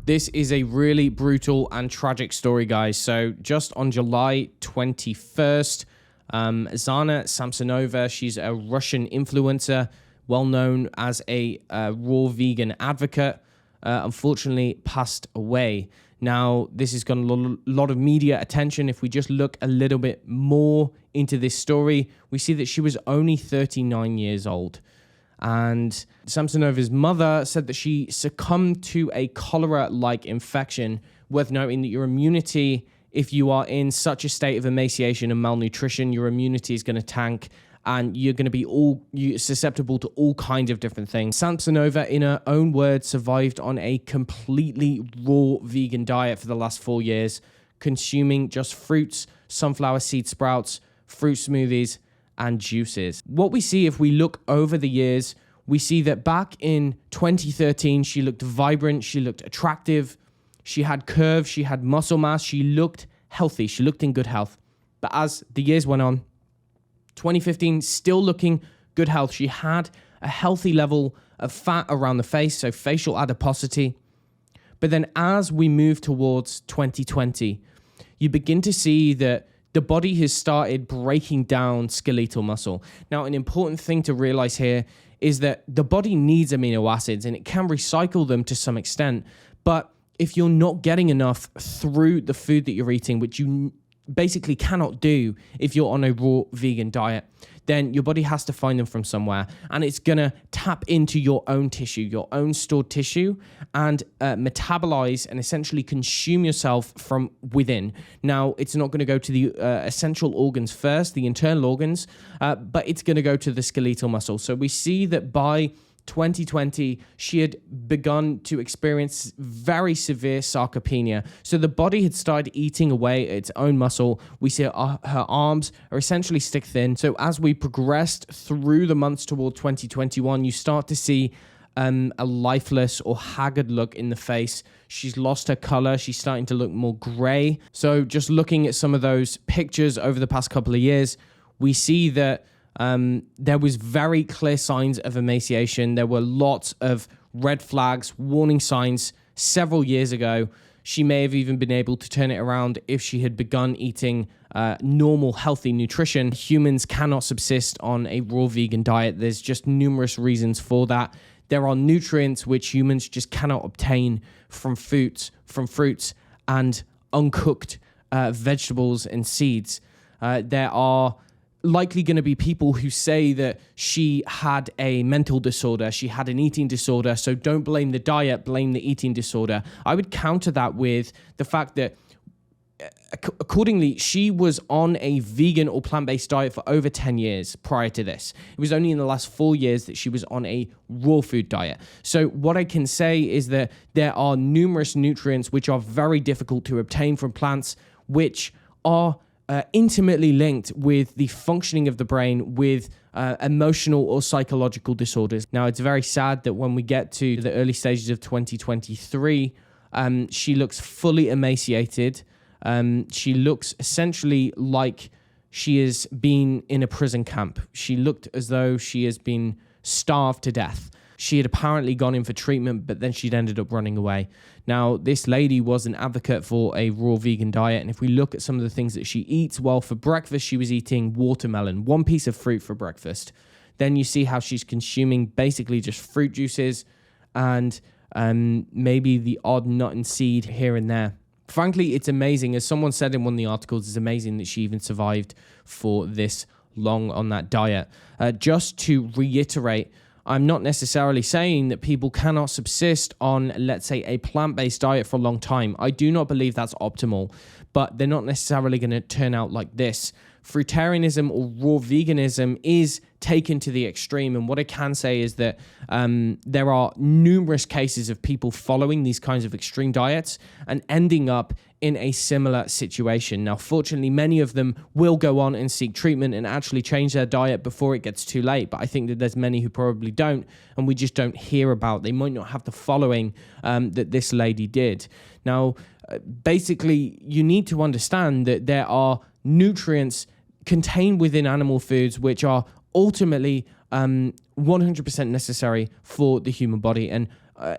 This is a really brutal and tragic story, guys. So just on July 21st, Zhanna Samsonova, she's a Russian influencer, well known as a raw vegan advocate, unfortunately passed away. Now, this has gotten a lot of media attention. If we just look a little bit more into this story, we see that she was only 39 years old. And Samsonova's mother said that she succumbed to a cholera-like infection. Worth noting that your immunity, if you are in such a state of emaciation and malnutrition, your immunity is going to tank and you're going to be susceptible to all kinds of different things. Samsonova, in her own words, survived on a completely raw vegan diet for the last 4 years, consuming just fruits, sunflower seed sprouts, fruit smoothies, and juices. What we see if we look over the years, we see that back in 2013, she looked vibrant, she looked attractive, she had curves, she had muscle mass, she looked healthy, she looked in good health. But as the years went on, 2015, still looking good health. She had a healthy level of fat around the face, so facial adiposity. But then as we move towards 2020, you begin to see that the body has started breaking down skeletal muscle. Now, an important thing to realize here is that the body needs amino acids and it can recycle them to some extent. But if you're not getting enough through the food that you're eating, which you basically cannot do if you're on a raw vegan diet, then your body has to find them from somewhere, and it's gonna tap into your own tissue, your own stored tissue, and metabolize and essentially consume yourself from within. Now, it's not gonna go to the essential organs first, the internal organs, but it's gonna go to the skeletal muscle. So we see that by 2020, she had begun to experience very severe sarcopenia. So the body had started eating away at its own muscle. We see her arms are essentially stick thin. So as we progressed through the months toward 2021, you start to see a lifeless or haggard look in the face. She's lost her color. She's starting to look more gray. So just looking at some of those pictures over the past couple of years, we see that there was very clear signs of emaciation. There were lots of red flags, warning signs several years ago. She may have even been able to turn it around if she had begun eating normal, healthy nutrition. Humans cannot subsist on a raw vegan diet. There's just numerous reasons for that. There are nutrients which humans just cannot obtain from fruits, and uncooked vegetables and seeds. There are likely going to be people who say that she had a mental disorder, she had an eating disorder, so don't blame the diet, blame the eating disorder. I would counter that with the fact that accordingly, she was on a vegan or plant-based diet for over 10 years prior to this. It was only in the last 4 years that she was on a raw food diet. So what I can say is that there are numerous nutrients which are very difficult to obtain from plants, which are intimately linked with the functioning of the brain, with emotional or psychological disorders. Now, it's very sad that when we get to the early stages of 2023, she looks fully emaciated. She looks essentially like she has been in a prison camp. She looked as though she has been starved to death. She had apparently gone in for treatment, but then she'd ended up running away. Now, this lady was an advocate for a raw vegan diet, and if we look at some of the things that she eats, well, for breakfast, she was eating watermelon, one piece of fruit for breakfast. Then you see how she's consuming basically just fruit juices and maybe the odd nut and seed here and there. Frankly, it's amazing. As someone said in one of the articles, it's amazing that she even survived for this long on that diet. Just to reiterate, I'm not necessarily saying that people cannot subsist on, let's say, a plant-based diet for a long time. I do not believe that's optimal, but they're not necessarily going to turn out like this. Fruitarianism or raw veganism is taken to the extreme, and what I can say is that there are numerous cases of people following these kinds of extreme diets and ending up in a similar situation. Now, fortunately, many of them will go on and seek treatment and actually change their diet before it gets too late, but I think that there's many who probably don't, and we just don't hear about. They might not have the following that this lady did. Now, basically, you need to understand that there are nutrients contained within animal foods which are ultimately 100% necessary for the human body. And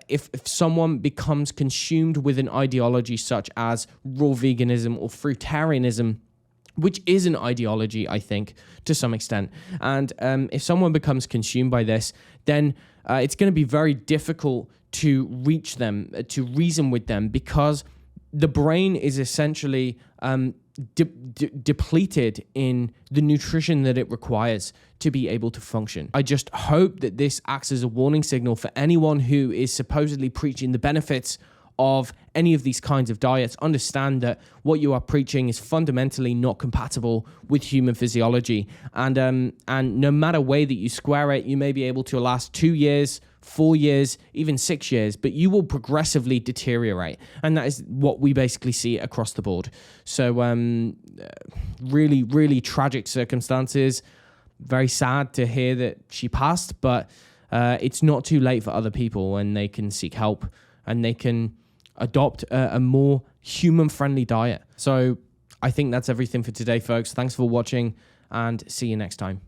if someone becomes consumed with an ideology such as raw veganism or fruitarianism, which is an ideology, I think, to some extent. And if someone becomes consumed by this, then it's going to be very difficult to reach them, to reason with them, because the brain is essentially depleted in the nutrition that it requires to be able to function. I just hope that this acts as a warning signal for anyone who is supposedly preaching the benefits of any of these kinds of diets. Understand that what you are preaching is fundamentally not compatible with human physiology. And no matter way that you square it, you may be able to last 2 years, 4 years, even 6 years, but you will progressively deteriorate. And that is what we basically see across the board. So really, really tragic circumstances. Very sad to hear that she passed, but it's not too late for other people, and they can seek help and they can adopt a more human-friendly diet. So I think that's everything for today, folks. Thanks for watching, and see you next time.